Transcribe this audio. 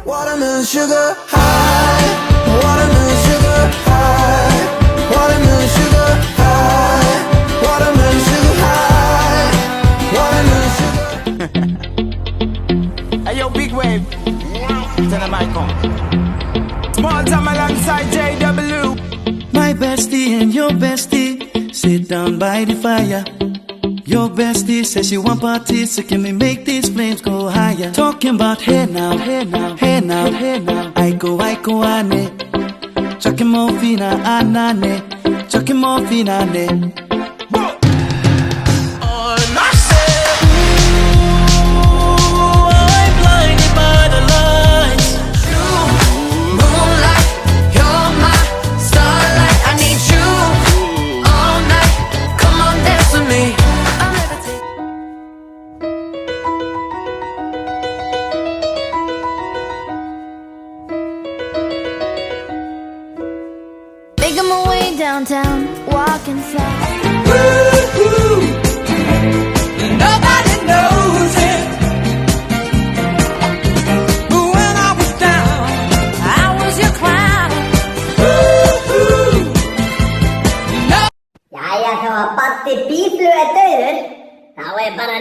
Watermelon sugar high, watermelon sugar high, watermelon sugar high, watermelon sugar high, watermelon sugar. Hey yo, big wave. Turn the mic on. Small time alongside JW. My bestie and your bestie sit down by the fire. Your bestie says she want parties, so can we make these flames go higher? Talking about hey now, hey now, hey now, hey now. Aiko, ane. Chucking more fina, anane. Chucking more fina, ane. Making my way downtown, walking fast. Nobody knows it. When I was down, I was your clown. Jæja, þá að Baddi bífluga dauður, þá er bara